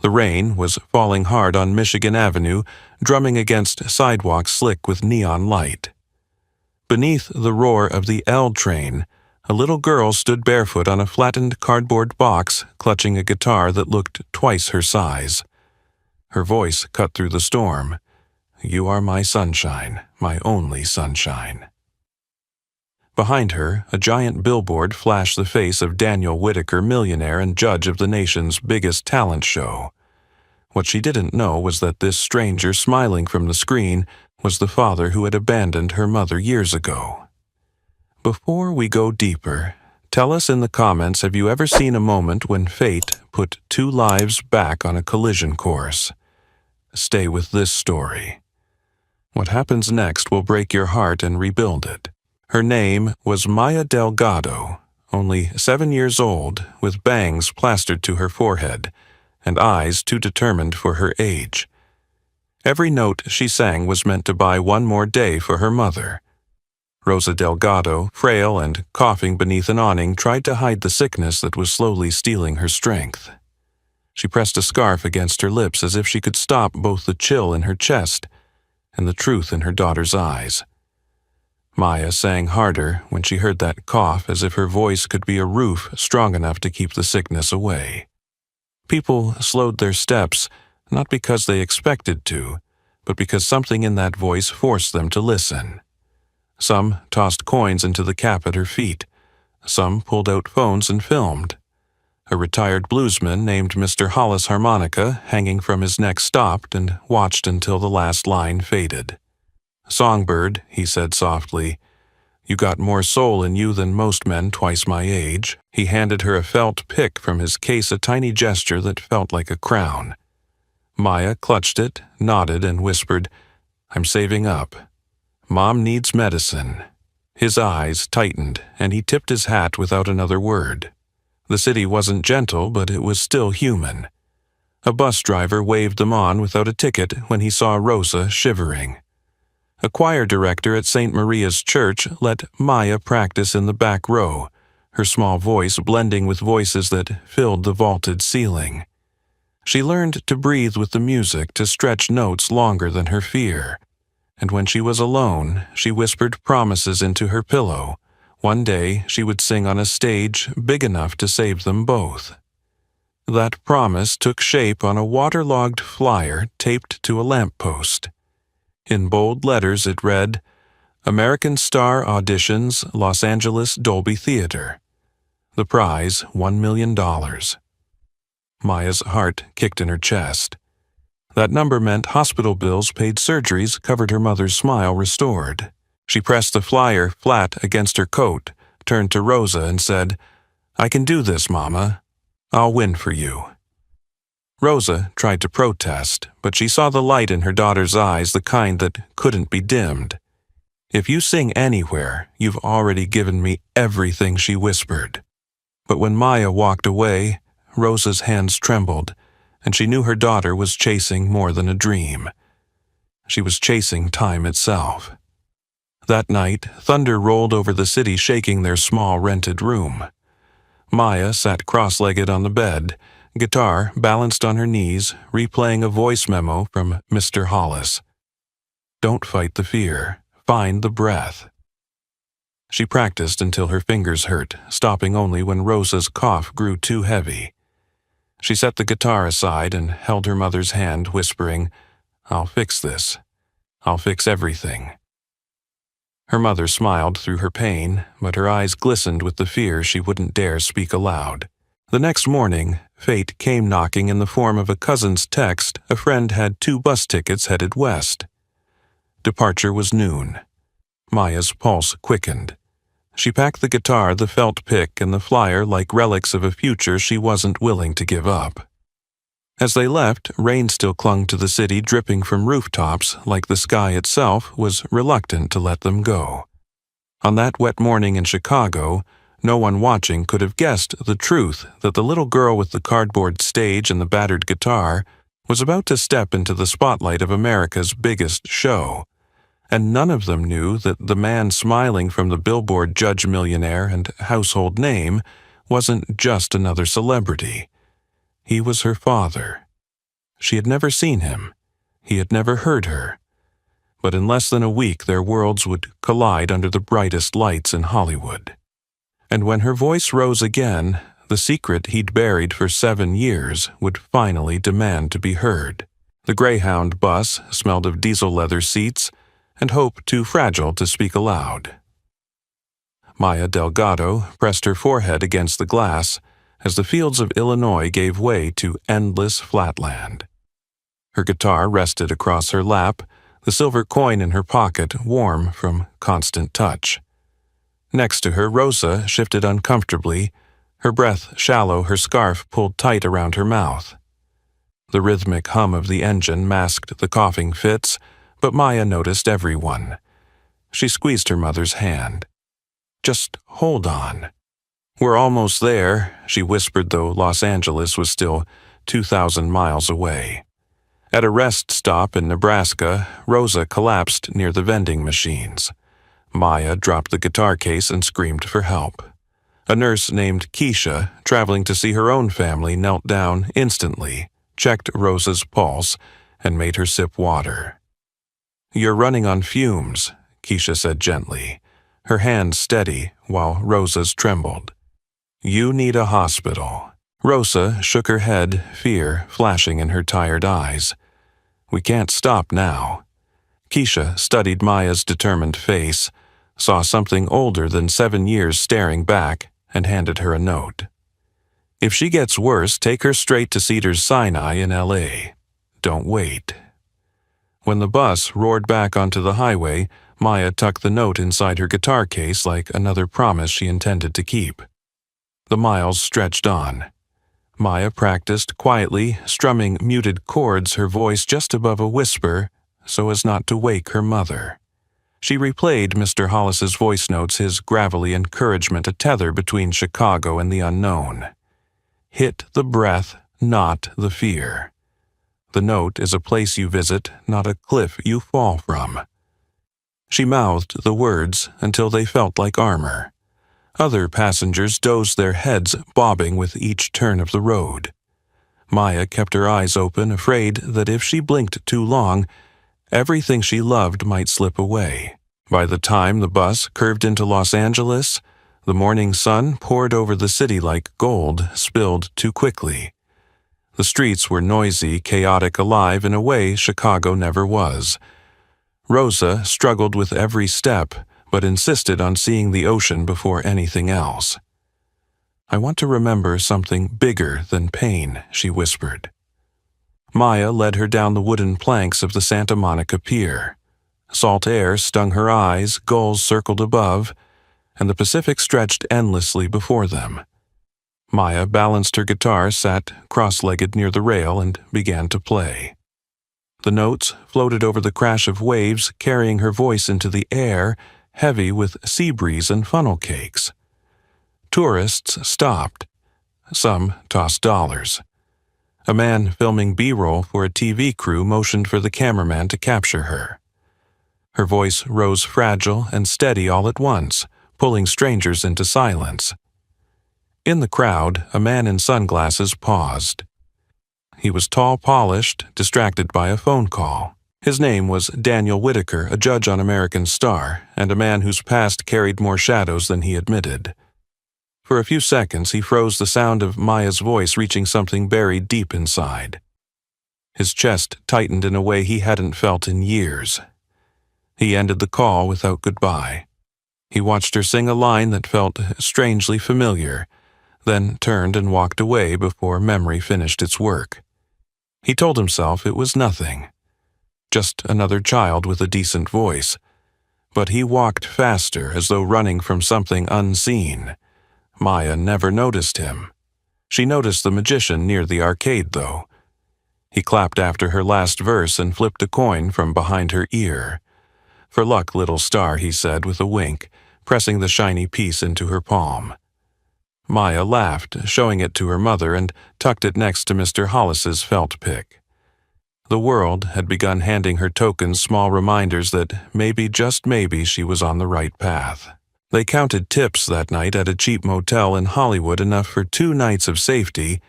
The rain was falling hard on Michigan Avenue, drumming against sidewalks slick with neon light. Beneath the roar of the L train, a little girl stood barefoot on a flattened cardboard box, clutching a guitar that looked twice her size. Her voice cut through the storm. "You are my sunshine, my only sunshine." Behind her, a giant billboard flashed the face of Daniel Whitaker, millionaire and judge of the nation's biggest talent show. What she didn't know was that this stranger smiling from the screen was the father who had abandoned her mother years ago. Before we go deeper, tell us in the comments, have you ever seen a moment when fate put two lives back on a collision course? Stay with this story. What happens next will break your heart and rebuild it. Her name was Maya Delgado, only 7 years old, with bangs plastered to her forehead, and eyes too determined for her age. Every note she sang was meant to buy one more day for her mother. Rosa Delgado, frail and coughing beneath an awning, tried to hide the sickness that was slowly stealing her strength. She pressed a scarf against her lips as if she could stop both the chill in her chest and the truth in her daughter's eyes. Maya sang harder when she heard that cough, as if her voice could be a roof strong enough to keep the sickness away. People slowed their steps, not because they expected to, but because something in that voice forced them to listen. Some tossed coins into the cap at her feet. Some pulled out phones and filmed. A retired bluesman named Mr. Hollis harmonica, hanging from his neck, stopped and watched until the last line faded. "Songbird," he said softly, "you got more soul in you than most men twice my age." He handed her a felt pick from his case, a tiny gesture that felt like a crown. Maya clutched it, nodded, and whispered, "I'm saving up. Mom needs medicine." His eyes tightened, and he tipped his hat without another word. The city wasn't gentle, but it was still human. A bus driver waved them on without a ticket when he saw Rosa shivering. A choir director at St. Maria's Church let Maya practice in the back row, her small voice blending with voices that filled the vaulted ceiling. She learned to breathe with the music, to stretch notes longer than her fear. And when she was alone, she whispered promises into her pillow. One day she would sing on a stage big enough to save them both. That promise took shape on a waterlogged flyer taped to a lamppost. In bold letters it read, "American Star Auditions, Los Angeles Dolby Theater. The prize, $1 million. Maya's heart kicked in her chest. That number meant hospital bills, paid surgeries, covered her mother's smile restored. She pressed the flyer flat against her coat, turned to Rosa and said, "I can do this, Mama. I'll win for you." Rosa tried to protest, but she saw the light in her daughter's eyes, the kind that couldn't be dimmed. "If you sing anywhere, you've already given me everything," she whispered. But when Maya walked away, Rosa's hands trembled, and she knew her daughter was chasing more than a dream. She was chasing time itself. That night, thunder rolled over the city, shaking their small rented room. Maya sat cross-legged on the bed, guitar balanced on her knees, replaying a voice memo from Mr. Hollis. "Don't fight the fear. Find the breath." She practiced until her fingers hurt, stopping only when Rosa's cough grew too heavy. She set the guitar aside and held her mother's hand, whispering, "I'll fix this. I'll fix everything." Her mother smiled through her pain, but her eyes glistened with the fear she wouldn't dare speak aloud. The next morning, fate came knocking in the form of a cousin's text. A friend had 2 bus tickets headed west. Departure was noon. Maya's pulse quickened. She packed the guitar, the felt pick, and the flyer like relics of a future she wasn't willing to give up. As they left, rain still clung to the city, dripping from rooftops, like the sky itself was reluctant to let them go. On that wet morning in Chicago, no one watching could have guessed the truth that the little girl with the cardboard stage and the battered guitar was about to step into the spotlight of America's biggest show. And none of them knew that the man smiling from the billboard judge, millionaire, and household name wasn't just another celebrity. He was her father, She had never seen him. He had never heard her. But in less than a week their worlds would collide under the brightest lights in Hollywood. And when her voice rose again, the secret he'd buried for 7 years would finally demand to be heard. The Greyhound bus smelled of diesel leather seats and hope too fragile to speak aloud. Maya Delgado pressed her forehead against the glass as the fields of Illinois gave way to endless flatland. Her guitar rested across her lap, the silver coin in her pocket warm from constant touch. Next to her, Rosa shifted uncomfortably, her breath shallow, her scarf pulled tight around her mouth. The rhythmic hum of the engine masked the coughing fits, but Maya noticed everyone. She squeezed her mother's hand. "Just hold on. We're almost there," she whispered, though Los Angeles was still 2,000 miles away. At a rest stop in Nebraska, Rosa collapsed near the vending machines. Maya dropped the guitar case and screamed for help. A nurse named Keisha, traveling to see her own family, knelt down instantly, checked Rosa's pulse, and made her sip water. "You're running on fumes," Keisha said gently, her hand steady while Rosa's trembled. "You need a hospital." Rosa shook her head, fear flashing in her tired eyes. "We can't stop now." Keisha studied Maya's determined face, saw something older than 7 years staring back, and handed her a note. "If she gets worse, take her straight to Cedars-Sinai in L.A. Don't wait." When the bus roared back onto the highway, Maya tucked the note inside her guitar case like another promise she intended to keep. The miles stretched on. Maya practiced quietly, strumming muted chords, her voice just above a whisper, so as not to wake her mother. She replayed Mr. Hollis's voice notes, his gravelly encouragement, a tether between Chicago and the unknown. "Hit the breath, not the fear. The note is a place you visit, not a cliff you fall from." She mouthed the words until they felt like armor. Other passengers dozed, their heads bobbing with each turn of the road. Maya kept her eyes open, afraid that if she blinked too long, everything she loved might slip away. By the time the bus curved into Los Angeles, the morning sun poured over the city like gold spilled too quickly. The streets were noisy, chaotic, alive in a way Chicago never was. Rosa struggled with every step, but insisted on seeing the ocean before anything else. "I want to remember something bigger than pain," she whispered. Maya led her down the wooden planks of the Santa Monica Pier. Salt air stung her eyes, gulls circled above, and the Pacific stretched endlessly before them. Maya balanced her guitar, sat cross-legged near the rail, and began to play. The notes floated over the crash of waves, carrying her voice into the air, heavy with sea breeze and funnel cakes. Tourists stopped. Some tossed dollars. A man filming B-roll for a TV crew motioned for the cameraman to capture her. Her voice rose fragile and steady all at once, pulling strangers into silence. In the crowd, a man in sunglasses paused. He was tall, polished, distracted by a phone call. His name was Daniel Whitaker, a judge on American Star, and a man whose past carried more shadows than he admitted. For a few seconds he froze, the sound of Maya's voice reaching something buried deep inside. His chest tightened in a way he hadn't felt in years. He ended the call without goodbye. He watched her sing a line that felt strangely familiar, then turned and walked away before memory finished its work. He told himself it was nothing. Just another child with a decent voice. But he walked faster, as though running from something unseen. Maya never noticed him. She noticed the magician near the arcade, though. He clapped after her last verse and flipped a coin from behind her ear. "For luck, little star," he said with a wink, pressing the shiny piece into her palm. Maya laughed, showing it to her mother, and tucked it next to Mr. Hollis's felt pick. The world had begun handing her tokens, small reminders that maybe, just maybe, she was on the right path. They counted tips that night at a cheap motel in Hollywood, enough for 2 nights of safety,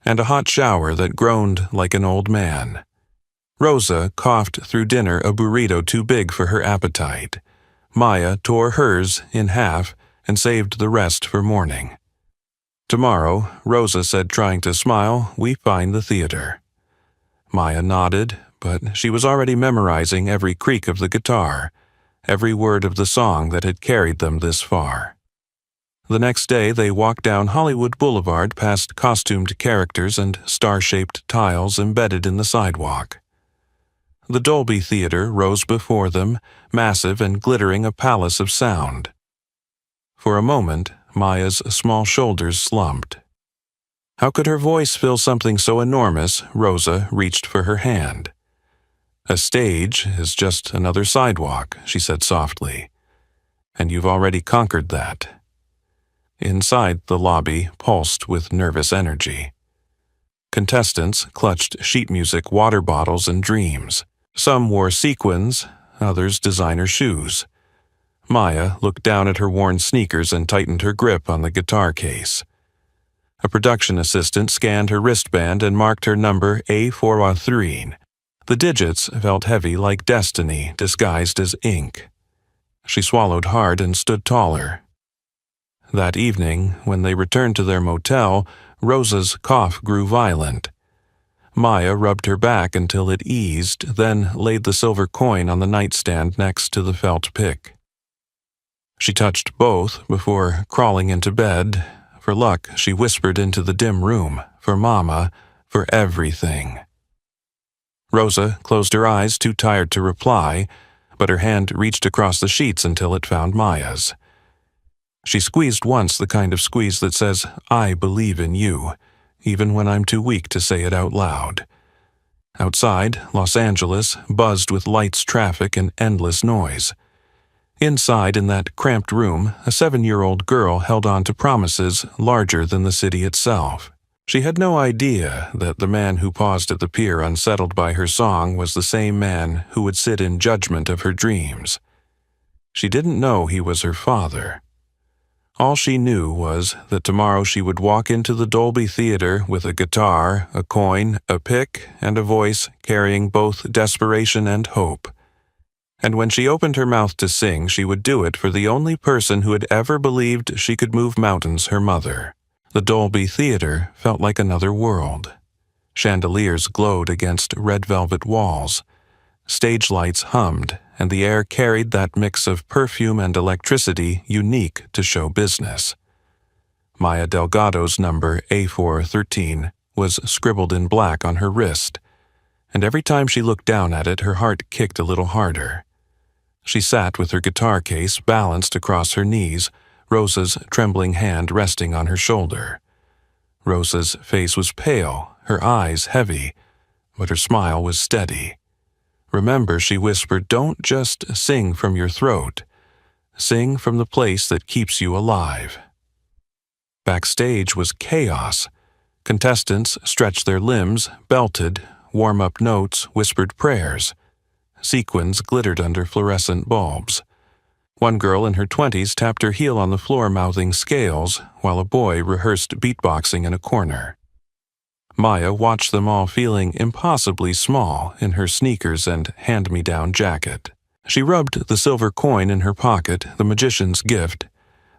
and a hot shower that groaned like an old man. Rosa coughed through dinner a burrito too big for her appetite. Maya tore hers in half and saved the rest for morning. Tomorrow, Rosa said, trying to smile, we find the theater. Maya nodded, but she was already memorizing every creak of the guitar, every word of the song that had carried them this far. The next day they walked down Hollywood Boulevard past costumed characters and star-shaped tiles embedded in the sidewalk. The Dolby Theater rose before them, massive and glittering a palace of sound. For a moment, Maya's small shoulders slumped. How could her voice fill something so enormous? Rosa reached for her hand. A stage is just another sidewalk, she said softly. And you've already conquered that. Inside, the lobby pulsed with nervous energy. Contestants clutched sheet music, water bottles, and dreams. Some wore sequins, others designer shoes. Maya looked down at her worn sneakers and tightened her grip on the guitar case. A production assistant scanned her wristband and marked her number A413. The digits felt heavy like destiny disguised as ink. She swallowed hard and stood taller. That evening, when they returned to their motel, Rosa's cough grew violent. Maya rubbed her back until it eased, then laid the silver coin on the nightstand next to the felt pick. She touched both before crawling into bed. For luck, she whispered into the dim room, for Mama, for everything. Rosa closed her eyes, too tired to reply, but her hand reached across the sheets until it found Maya's. She squeezed once, the kind of squeeze that says, I believe in you, even when I'm too weak to say it out loud. Outside, Los Angeles buzzed with lights, traffic, and endless noise. Inside, in that cramped room, a 7-year-old girl held on to promises larger than the city itself. She had no idea that the man who paused at the pier unsettled by her song was the same man who would sit in judgment of her dreams. She didn't know he was her father. All she knew was that tomorrow she would walk into the Dolby Theater with a guitar, a coin, a pick, and a voice carrying both desperation and hope. And when she opened her mouth to sing, she would do it for the only person who had ever believed she could move mountains, her mother. The Dolby Theater felt like another world. Chandeliers glowed against red velvet walls. Stage lights hummed, and the air carried that mix of perfume and electricity unique to show business. Maya Delgado's number A413 was scribbled in black on her wrist, and every time she looked down at it, her heart kicked a little harder. She sat with her guitar case balanced across her knees, Rosa's trembling hand resting on her shoulder. Rosa's face was pale, her eyes heavy, but her smile was steady. Remember, she whispered, don't just sing from your throat. Sing from the place that keeps you alive. Backstage was chaos. Contestants stretched their limbs, belted, warm-up notes, whispered prayers. Sequins glittered under fluorescent bulbs. One girl in her 20s tapped her heel on the floor mouthing scales, while a boy rehearsed beatboxing in a corner. Maya watched them all, feeling impossibly small in her sneakers and hand-me-down jacket. She rubbed the silver coin in her pocket, the magician's gift,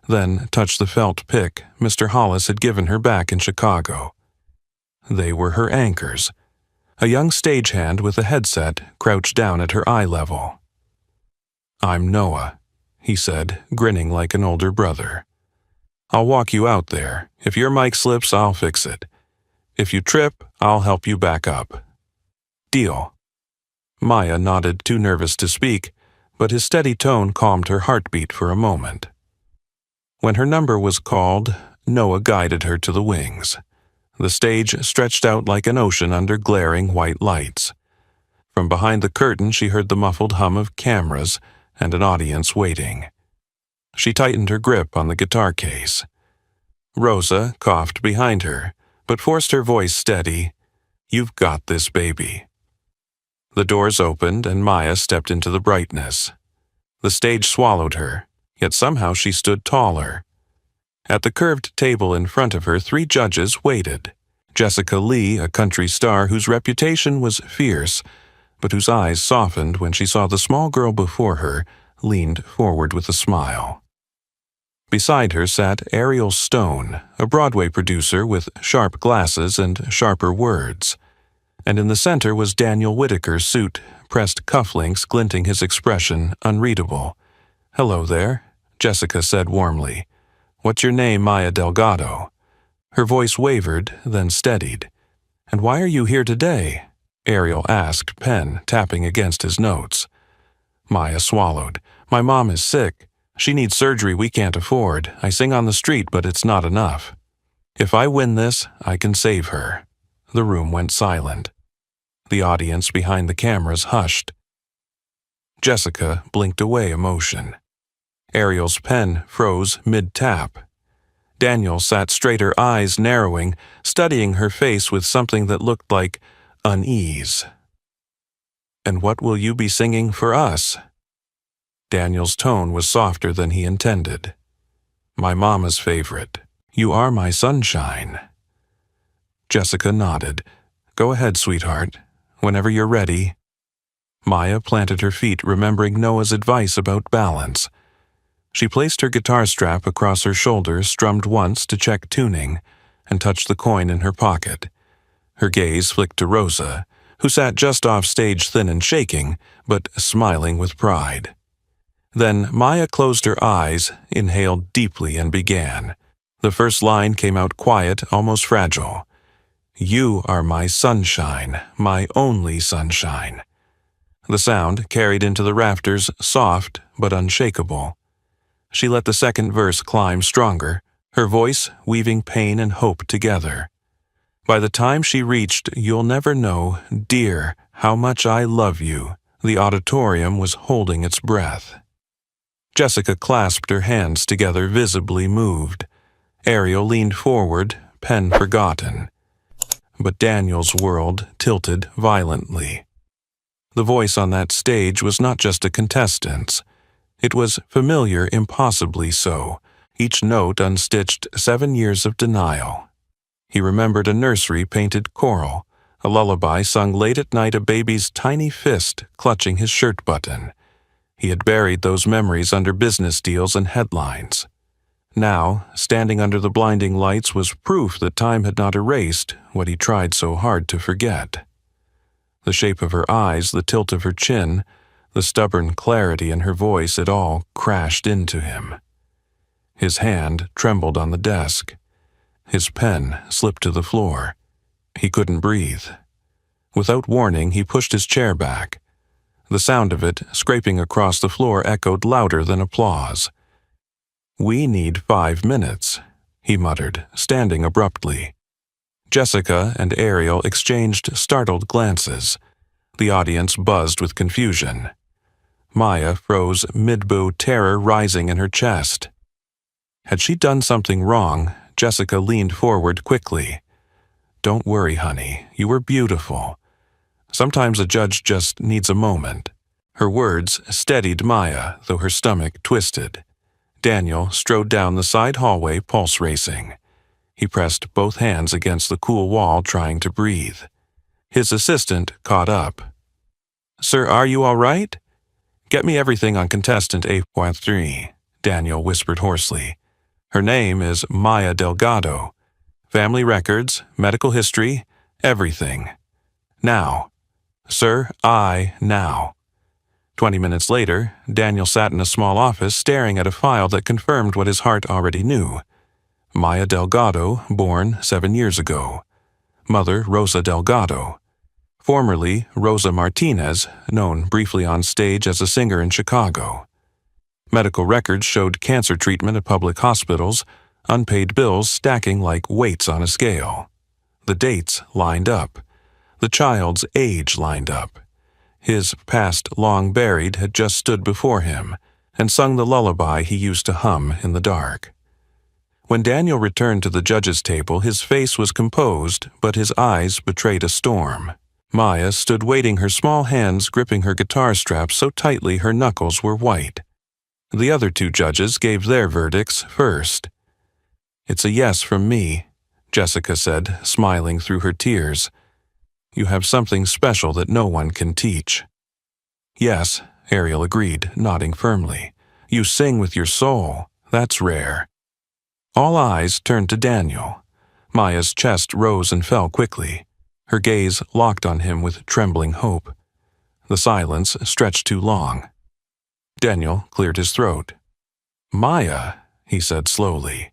then touched the felt pick Mr. Hollis had given her back in Chicago. They were her anchors. A young stagehand with a headset crouched down at her eye level. I'm Noah, he said, grinning like an older brother. I'll walk you out there. If your mic slips, I'll fix it. If you trip, I'll help you back up. Deal. Maya nodded, too nervous to speak, but his steady tone calmed her heartbeat for a moment. When her number was called, Noah guided her to the wings. The stage stretched out like an ocean under glaring white lights. From behind the curtain, she heard the muffled hum of cameras and an audience waiting. She tightened her grip on the guitar case. Rosa coughed behind her, but forced her voice steady. You've got this, baby. The doors opened and Maya stepped into the brightness. The stage swallowed her, yet somehow she stood taller. At the curved table in front of her, 3 judges waited. Jessica Lee, a country star whose reputation was fierce, but whose eyes softened when she saw the small girl before her, leaned forward with a smile. Beside her sat Ariel Stone, a Broadway producer with sharp glasses and sharper words. And in the center was Daniel Whitaker's suit, pressed cufflinks glinting his expression unreadable. "Hello there," Jessica said warmly. "What's your name, Maya Delgado?" Her voice wavered, then steadied. "And why are you here today?" Ariel asked, pen tapping against his notes. Maya swallowed. "My mom is sick. She needs surgery we can't afford. I sing on the street, but it's not enough. If I win this, I can save her." The room went silent. The audience behind the cameras hushed. Jessica blinked away emotion. Ariel's pen froze mid-tap. Daniel sat straighter, eyes narrowing, studying her face with something that looked like unease. "And what will you be singing for us?" Daniel's tone was softer than he intended. "My mama's favorite. You are my sunshine." Jessica nodded. "Go ahead, sweetheart. Whenever you're ready." Maya planted her feet, remembering Noah's advice about balance. She placed her guitar strap across her shoulder, strummed once to check tuning, and touched the coin in her pocket. Her gaze flicked to Rosa, who sat just off stage, thin and shaking, but smiling with pride. Then Maya closed her eyes, inhaled deeply, and began. The first line came out quiet, almost fragile. "You are my sunshine, my only sunshine." The sound carried into the rafters, soft but unshakable. She let the second verse climb stronger, her voice weaving pain and hope together. By the time she reached "You'll never know, dear, how much I love you," the auditorium was holding its breath. Jessica clasped her hands together, visibly moved. Ariel leaned forward, pen forgotten. But Daniel's world tilted violently. The voice on that stage was not just a contestant's. It was familiar, impossibly so, each note unstitched 7 years of denial. He remembered a nursery-painted choral, a lullaby sung late at night, a baby's tiny fist clutching his shirt button. He had buried those memories under business deals and headlines. Now, standing under the blinding lights was proof that time had not erased what he tried so hard to forget. The shape of her eyes, the tilt of her chin, the stubborn clarity in her voice, it all crashed into him. His hand trembled on the desk. His pen slipped to the floor. He couldn't breathe. Without warning, he pushed his chair back. The sound of it, scraping across the floor, echoed louder than applause. "We need 5 minutes," he muttered, standing abruptly. Jessica and Ariel exchanged startled glances. The audience buzzed with confusion. Maya froze mid-bow, terror rising in her chest. Had she done something wrong? Jessica leaned forward quickly. "Don't worry, honey. You were beautiful. Sometimes a judge just needs a moment." Her words steadied Maya, though her stomach twisted. Daniel strode down the side hallway, pulse racing. He pressed both hands against the cool wall, trying to breathe. His assistant caught up. "Sir, are you all right?" "Get me everything on contestant 8.3, Daniel whispered hoarsely. "Her name is Maya Delgado. Family records, medical history, everything. Now. Sir, now." 20 minutes later, Daniel sat in a small office staring at a file that confirmed what his heart already knew. Maya Delgado, born 7 years ago. Mother Rosa Delgado. Formerly Rosa Martinez, known briefly on stage as a singer in Chicago. Medical records showed cancer treatment at public hospitals, unpaid bills stacking like weights on a scale. The dates lined up. The child's age lined up. His past long buried had just stood before him and sung the lullaby he used to hum in the dark. When Daniel returned to the judges' table, his face was composed, but his eyes betrayed a storm. Maya stood waiting, her small hands gripping her guitar strap so tightly her knuckles were white. The other 2 judges gave their verdicts first. "It's a yes from me," Jessica said, smiling through her tears. "You have something special that no one can teach." "Yes," Ariel agreed, nodding firmly. "You sing with your soul. That's rare." All eyes turned to Daniel. Maya's chest rose and fell quickly. Her gaze locked on him with trembling hope. The silence stretched too long. Daniel cleared his throat. "Maya," he said slowly.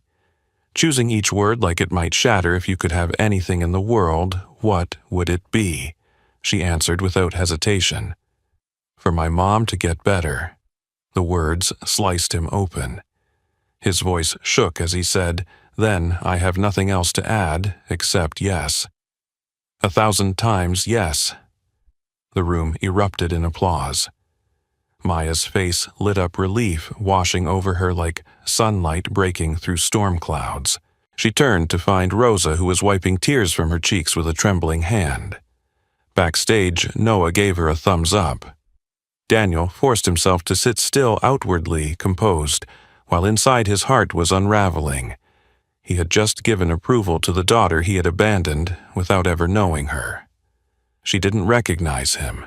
Choosing each word like it might shatter if you could have anything in the world, what would it be? She answered without hesitation. "For my mom to get better." The words sliced him open. His voice shook as he said, "Then I have nothing else to add except yes. 1,000 times yes." The room erupted in applause. Maya's face lit up relief, washing over her like sunlight breaking through storm clouds. She turned to find Rosa, who was wiping tears from her cheeks with a trembling hand. Backstage, Noah gave her a thumbs up. Daniel forced himself to sit still, outwardly composed, while inside his heart was unraveling. He had just given approval to the daughter he had abandoned without ever knowing her. She didn't recognize him.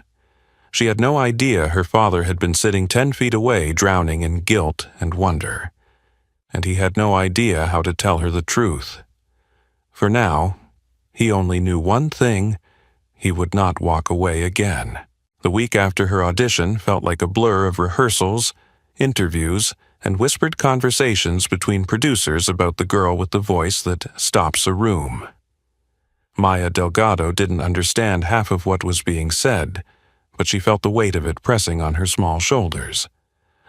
She had no idea her father had been sitting 10 feet away, drowning in guilt and wonder. And he had no idea how to tell her the truth. For now, he only knew one thing: he would not walk away again. The week after her audition felt like a blur of rehearsals, interviews, and whispered conversations between producers about the girl with the voice that stops a room. Maya Delgado didn't understand half of what was being said, but she felt the weight of it pressing on her small shoulders.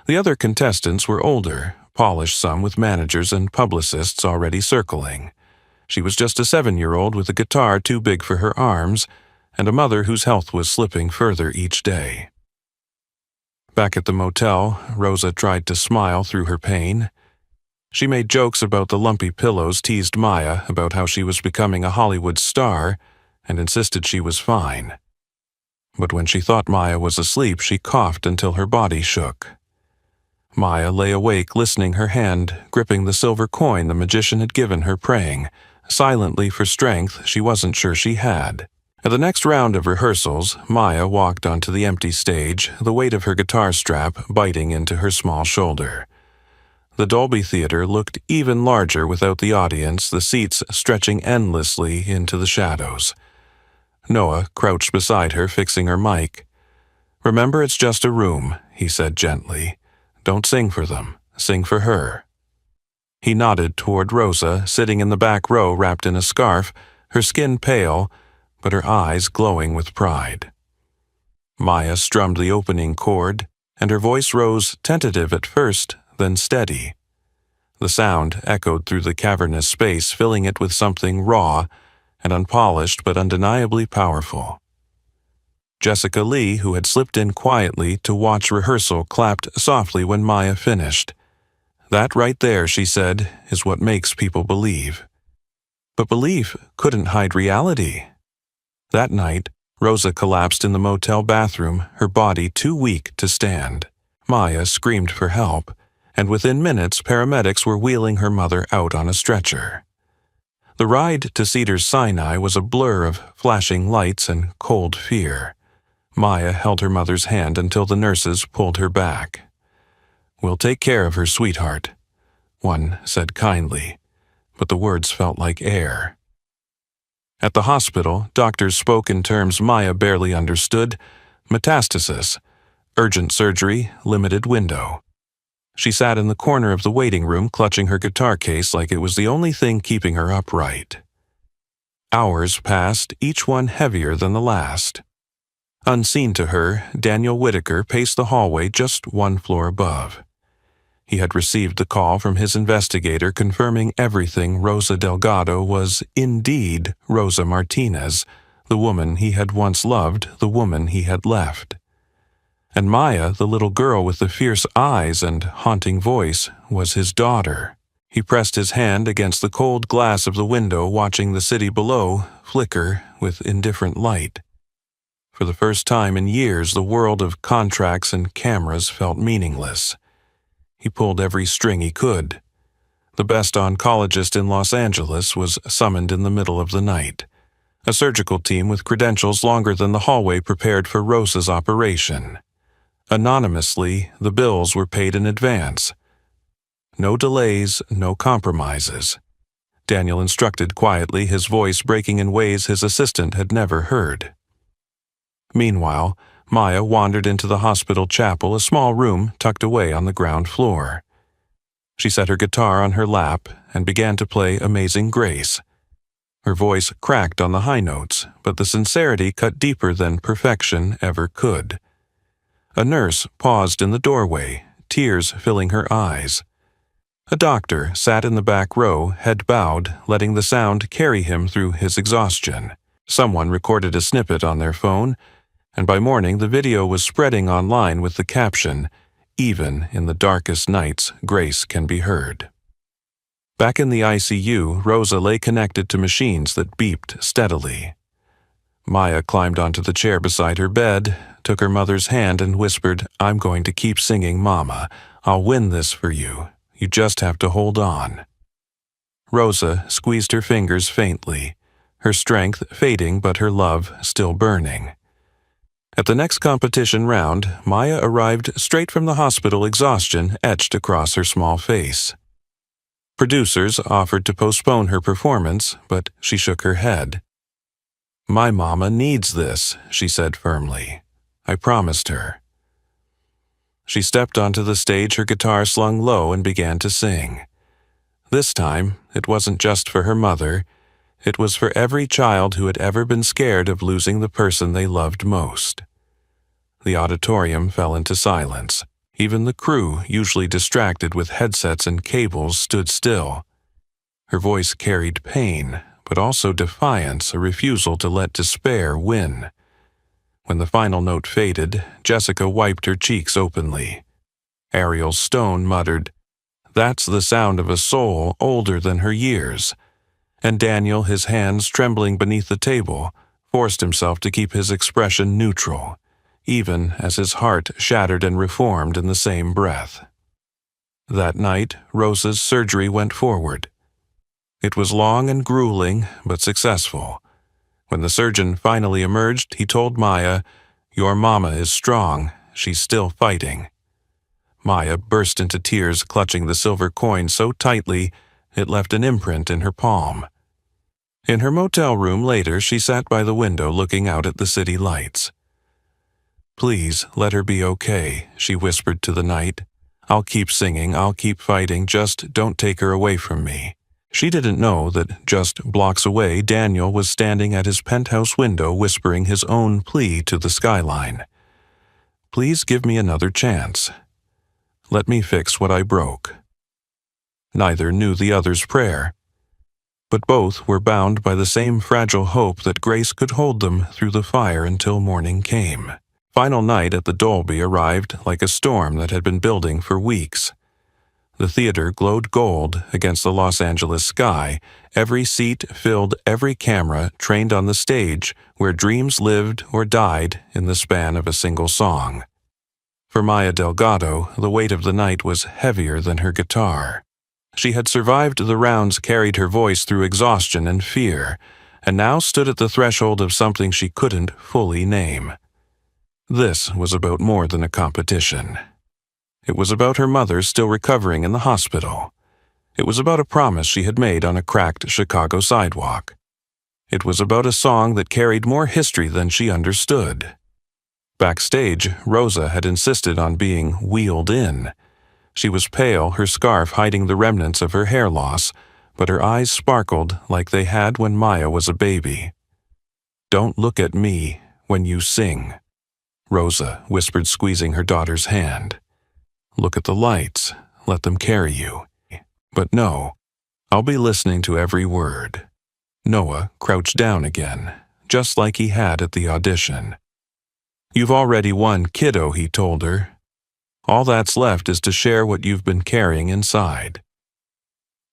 The other contestants were older, polished, some with managers and publicists already circling. She was just a 7-year-old with a guitar too big for her arms, and a mother whose health was slipping further each day. Back at the motel, Rosa tried to smile through her pain. She made jokes about the lumpy pillows, teased Maya about how she was becoming a Hollywood star, and insisted she was fine. But when she thought Maya was asleep, she coughed until her body shook. Maya lay awake, listening, her hand gripping the silver coin the magician had given her, praying, silently for strength she wasn't sure she had. At the next round of rehearsals, Maya walked onto the empty stage, the weight of her guitar strap biting into her small shoulder. The Dolby Theater looked even larger without the audience, the seats stretching endlessly into the shadows. Noah crouched beside her, fixing her mic. "Remember, it's just a room," he said gently. "Don't sing for them. Sing for her." He nodded toward Rosa, sitting in the back row wrapped in a scarf, her skin pale, but her eyes glowing with pride. Maya strummed the opening chord, and her voice rose tentative at first, then steady. The sound echoed through the cavernous space, filling it with something raw and unpolished but undeniably powerful. Jessica Lee, who had slipped in quietly to watch rehearsal, clapped softly when Maya finished. "That right there," she said, "is what makes people believe." But belief couldn't hide reality. That night, Rosa collapsed in the motel bathroom, her body too weak to stand. Maya screamed for help, and within minutes paramedics were wheeling her mother out on a stretcher. The ride to Cedars-Sinai was a blur of flashing lights and cold fear. Maya held her mother's hand until the nurses pulled her back. "We'll take care of her, sweetheart," one said kindly, but the words felt like air. At the hospital, doctors spoke in terms Maya barely understood: metastasis, urgent surgery, limited window. She sat in the corner of the waiting room, clutching her guitar case like it was the only thing keeping her upright. Hours passed, each one heavier than the last. Unseen to her, Daniel Whitaker paced the hallway just one floor above. He had received the call from his investigator confirming everything. Rosa Delgado was indeed Rosa Martinez, the woman he had once loved, the woman he had left. And Maya, the little girl with the fierce eyes and haunting voice, was his daughter. He pressed his hand against the cold glass of the window, watching the city below flicker with indifferent light. For the first time in years, the world of contracts and cameras felt meaningless. He pulled every string he could. The best oncologist in Los Angeles was summoned in the middle of the night. A surgical team with credentials longer than the hallway prepared for Rosa's operation. Anonymously, the bills were paid in advance. No delays, no compromises. Daniel instructed quietly, his voice breaking in ways his assistant had never heard. Meanwhile, Maya wandered into the hospital chapel, a small room tucked away on the ground floor. She set her guitar on her lap and began to play Amazing Grace. Her voice cracked on the high notes, but the sincerity cut deeper than perfection ever could. A nurse paused in the doorway, tears filling her eyes. A doctor sat in the back row, head bowed, letting the sound carry him through his exhaustion. Someone recorded a snippet on their phone, and by morning the video was spreading online with the caption, "Even in the darkest nights, grace can be heard." Back in the ICU, Rosa lay connected to machines that beeped steadily. Maya climbed onto the chair beside her bed, took her mother's hand and whispered, "I'm going to keep singing, Mama. I'll win this for you. You just have to hold on." Rosa squeezed her fingers faintly, her strength fading but her love still burning. At the next competition round, Maya arrived straight from the hospital, exhaustion etched across her small face. Producers offered to postpone her performance, but she shook her head. "My mama needs this," she said firmly. "I promised her." She stepped onto the stage, her guitar slung low, and began to sing. This time, it wasn't just for her mother. It was for every child who had ever been scared of losing the person they loved most. The auditorium fell into silence. Even the crew, usually distracted with headsets and cables, stood still. Her voice carried pain, but also defiance, a refusal to let despair win. When the final note faded, Jessica wiped her cheeks openly. Ariel Stone muttered, "That's the sound of a soul older than her years." And Daniel, his hands trembling beneath the table, forced himself to keep his expression neutral, even as his heart shattered and reformed in the same breath. That night, Rosa's surgery went forward. It was long and grueling, but successful. When the surgeon finally emerged, he told Maya, "Your mama is strong. She's still fighting." Maya burst into tears, clutching the silver coin so tightly it left an imprint in her palm. In her motel room later, she sat by the window looking out at the city lights. "Please, let her be okay," she whispered to the night. "I'll keep singing, I'll keep fighting, just don't take her away from me." She didn't know that just blocks away, Daniel was standing at his penthouse window whispering his own plea to the skyline. "Please give me another chance. Let me fix what I broke." Neither knew the other's prayer, but both were bound by the same fragile hope that grace could hold them through the fire until morning came. Final night at the Dolby arrived like a storm that had been building for weeks. The theater glowed gold against the Los Angeles sky, every seat filled, every camera trained on the stage where dreams lived or died in the span of a single song. For Maya Delgado, the weight of the night was heavier than her guitar. She had survived the rounds, carried her voice through exhaustion and fear, and now stood at the threshold of something she couldn't fully name. This was about more than a competition. It was about her mother still recovering in the hospital. It was about a promise she had made on a cracked Chicago sidewalk. It was about a song that carried more history than she understood. Backstage, Rosa had insisted on being wheeled in. She was pale, her scarf hiding the remnants of her hair loss, but her eyes sparkled like they had when Maya was a baby. "Don't look at me when you sing," Rosa whispered, squeezing her daughter's hand. "Look at the lights. Let them carry you. But no, I'll be listening to every word." Noah crouched down again, just like he had at the audition. "You've already won, kiddo," he told her. "All that's left is to share what you've been carrying inside."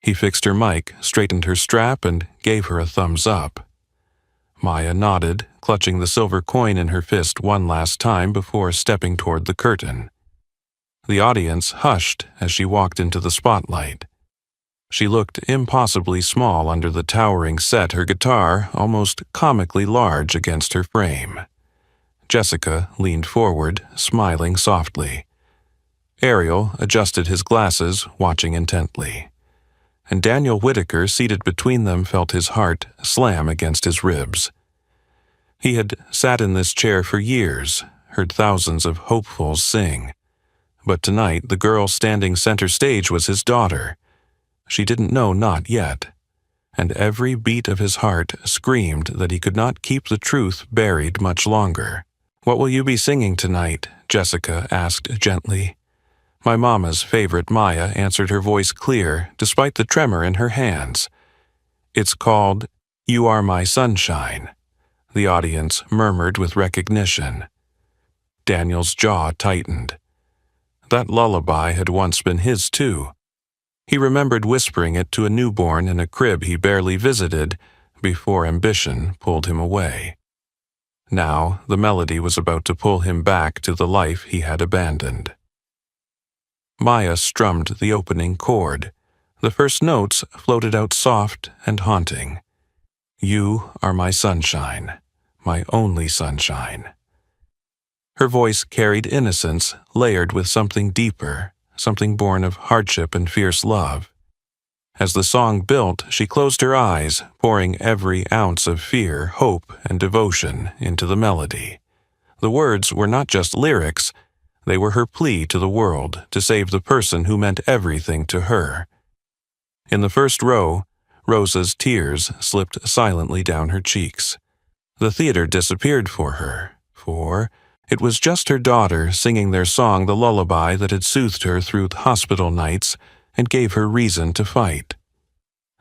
He fixed her mic, straightened her strap, and gave her a thumbs up. Maya nodded, clutching the silver coin in her fist one last time before stepping toward the curtain. The audience hushed as she walked into the spotlight. She looked impossibly small under the towering set, her guitar almost comically large against her frame. Jessica leaned forward, smiling softly. Ariel adjusted his glasses, watching intently. And Daniel Whitaker, seated between them, felt his heart slam against his ribs. He had sat in this chair for years, heard thousands of hopefuls sing. But tonight, the girl standing center stage was his daughter. She didn't know not yet. And every beat of his heart screamed that he could not keep the truth buried much longer. "What will you be singing tonight?" Jessica asked gently. "My mama's favorite," Maya answered, her voice clear, despite the tremor in her hands. "It's called You Are My Sunshine," the audience murmured with recognition. Daniel's jaw tightened. That lullaby had once been his too. He remembered whispering it to a newborn in a crib he barely visited before ambition pulled him away. Now the melody was about to pull him back to the life he had abandoned. Maya strummed the opening chord. The first notes floated out soft and haunting. "You are my sunshine, my only sunshine." Her voice carried innocence, layered with something deeper, something born of hardship and fierce love. As the song built, she closed her eyes, pouring every ounce of fear, hope, and devotion into the melody. The words were not just lyrics, they were her plea to the world to save the person who meant everything to her. In the first row, Rosa's tears slipped silently down her cheeks. The theater disappeared for her, for it was just her daughter singing their song, the lullaby that had soothed her through hospital nights and gave her reason to fight.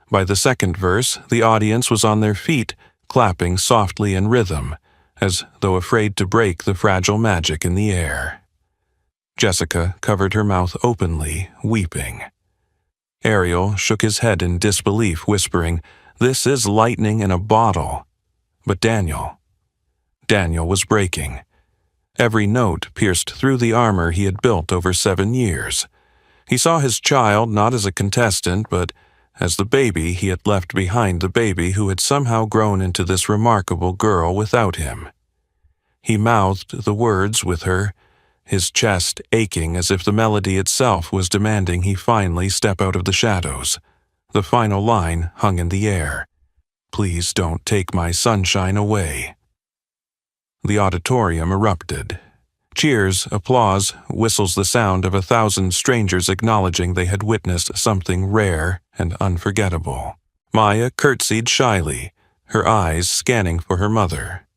By the second verse, the audience was on their feet, clapping softly in rhythm, as though afraid to break the fragile magic in the air. Jessica covered her mouth openly, weeping. Ariel shook his head in disbelief, whispering, "This is lightning in a bottle." But Daniel was breaking. Every note pierced through the armor he had built over 7 years. He saw his child not as a contestant, but as the baby he had left behind, the baby who had somehow grown into this remarkable girl without him. He mouthed the words with her, his chest aching as if the melody itself was demanding he finally step out of the shadows. The final line hung in the air. "Please don't take my sunshine away." The auditorium erupted. Cheers, applause, whistles, the sound of 1,000 strangers acknowledging they had witnessed something rare and unforgettable. Maya curtsied shyly, her eyes scanning for her mother.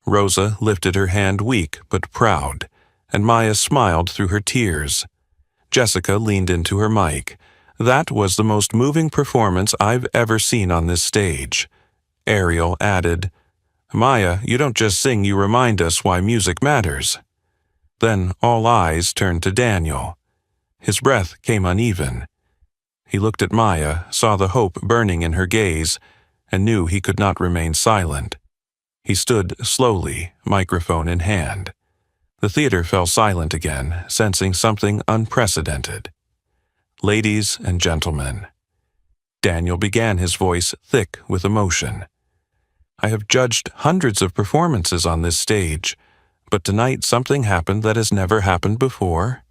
Rosa lifted her hand, weak but proud, and Maya smiled through her tears. Jessica leaned into her mic. "That was the most moving performance I've ever seen on this stage." Ariel added, "Maya, you don't just sing, you remind us why music matters." Then all eyes turned to Daniel. His breath came uneven. He looked at Maya, saw the hope burning in her gaze, and knew he could not remain silent. He stood slowly, microphone in hand. The theater fell silent again, sensing something unprecedented. "Ladies and gentlemen," Daniel began, his voice thick with emotion. "I have judged hundreds of performances on this stage, but tonight something happened that has never happened before."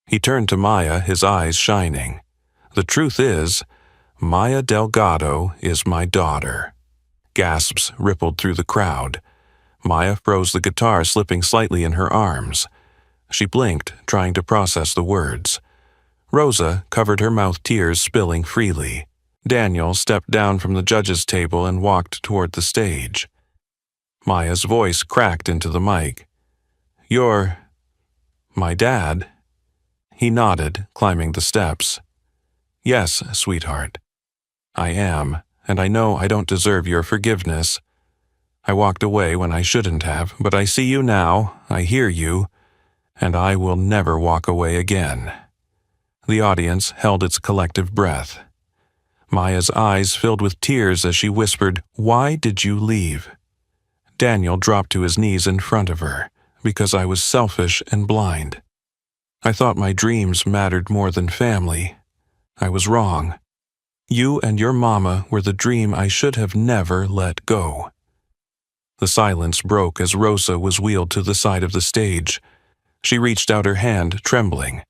He turned to Maya, his eyes shining. "The truth is, Maya Delgado is my daughter." Gasps rippled through the crowd. Maya froze, the guitar slipping slightly in her arms. She blinked, trying to process the words. Rosa covered her mouth, tears spilling freely. Daniel stepped down from the judges' table and walked toward the stage. Maya's voice cracked into the mic. "You're my dad?" He nodded, climbing the steps. "Yes, sweetheart. I am, and I know I don't deserve your forgiveness. I walked away when I shouldn't have, but I see you now, I hear you, and I will never walk away again." The audience held its collective breath. Maya's eyes filled with tears as she whispered, "Why did you leave?" Daniel dropped to his knees in front of her. "Because I was selfish and blind. I thought my dreams mattered more than family. I was wrong." You and your mama were the dream I should have never let go." The silence broke as Rosa was wheeled to the side of the stage. She reached out her hand, trembling.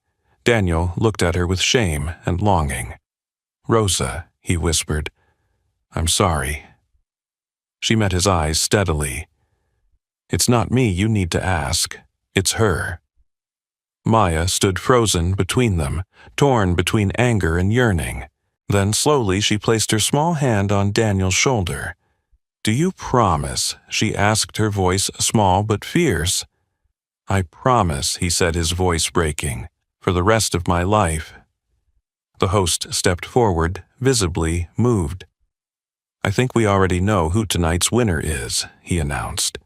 Daniel looked at her with shame and longing. "Rosa," he whispered, "I'm sorry." She met his eyes steadily. "It's not me you need to ask. It's her." Maya stood frozen between them, torn between anger and yearning. Then slowly she placed her small hand on Daniel's shoulder. "Do you promise?" she asked, her voice small but fierce. "I promise," he said, his voice breaking, "for the rest of my life." The host stepped forward, visibly moved. "I think we already know who tonight's winner is," he announced.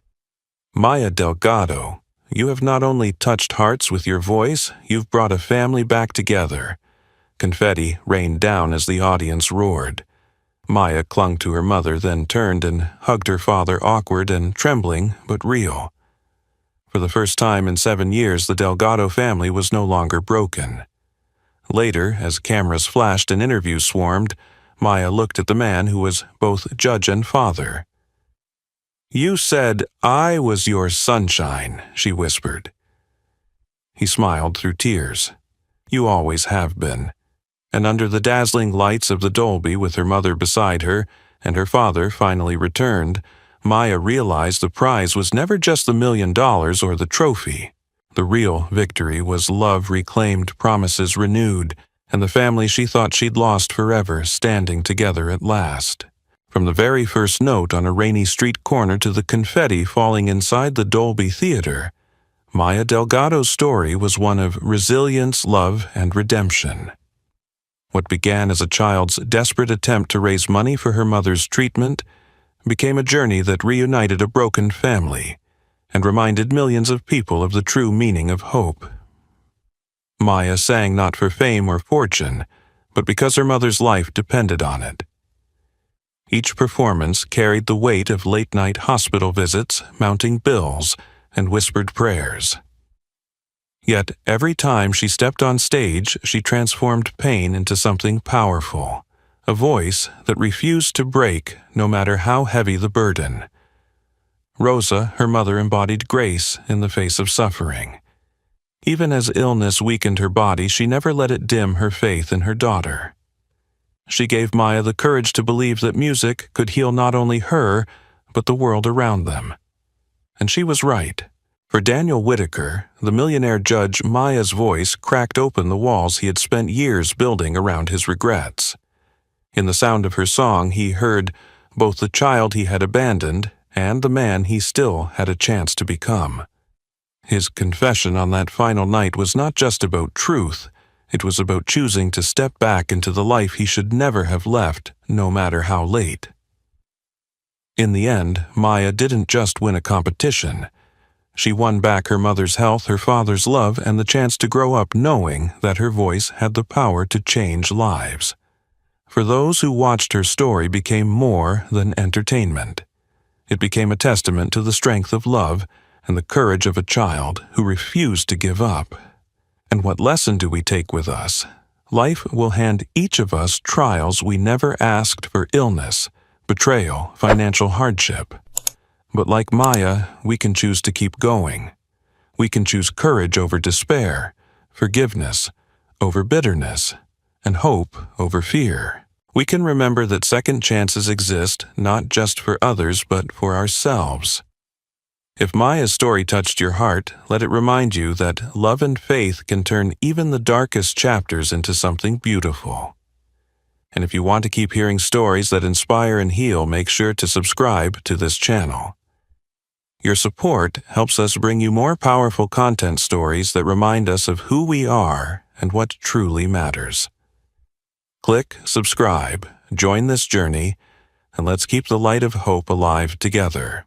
"Maya Delgado, you have not only touched hearts with your voice, you've brought a family back together." Confetti rained down as the audience roared. Maya clung to her mother, then turned and hugged her father, awkward and trembling, but real. For the first time in 7 years, the Delgado family was no longer broken. Later, as cameras flashed and interviews swarmed, Maya looked at the man who was both judge and father. "You said I was your sunshine," she whispered. He smiled through tears. "You always have been." And under the dazzling lights of the Dolby, with her mother beside her and her father finally returned, Maya realized the prize was never just the $1 million or the trophy. The real victory was love reclaimed, promises renewed, and the family she thought she'd lost forever standing together at last. From the very first note on a rainy street corner to the confetti falling inside the Dolby Theater, Maya Delgado's story was one of resilience, love, and redemption. What began as a child's desperate attempt to raise money for her mother's treatment became a journey that reunited a broken family and reminded millions of people of the true meaning of hope. Maya sang not for fame or fortune, but because her mother's life depended on it. Each performance carried the weight of late-night hospital visits, mounting bills, and whispered prayers. Yet every time she stepped on stage, she transformed pain into something powerful, a voice that refused to break no matter how heavy the burden. Rosa, her mother, embodied grace in the face of suffering. Even as illness weakened her body, she never let it dim her faith in her daughter. She gave Maya the courage to believe that music could heal not only her, but the world around them. And she was right. For Daniel Whitaker, the millionaire judge, Maya's voice cracked open the walls he had spent years building around his regrets. In the sound of her song, he heard both the child he had abandoned and the man he still had a chance to become. His confession on that final night was not just about truth, it was about choosing to step back into the life he should never have left, no matter how late. In the end, Maya didn't just win a competition. She won back her mother's health, her father's love, and the chance to grow up knowing that her voice had the power to change lives. For those who watched, her story became more than entertainment. It became a testament to the strength of love and the courage of a child who refused to give up. And what lesson do we take with us? Life will hand each of us trials we never asked for: illness, betrayal, financial hardship. But like Maya, we can choose to keep going. We can choose courage over despair, forgiveness over bitterness, and hope over fear. We can remember that second chances exist not just for others but for ourselves. If Maya's story touched your heart, let it remind you that love and faith can turn even the darkest chapters into something beautiful. And if you want to keep hearing stories that inspire and heal, make sure to subscribe to this channel. Your support helps us bring you more powerful content stories that remind us of who we are and what truly matters. Click subscribe, join this journey, and let's keep the light of hope alive together.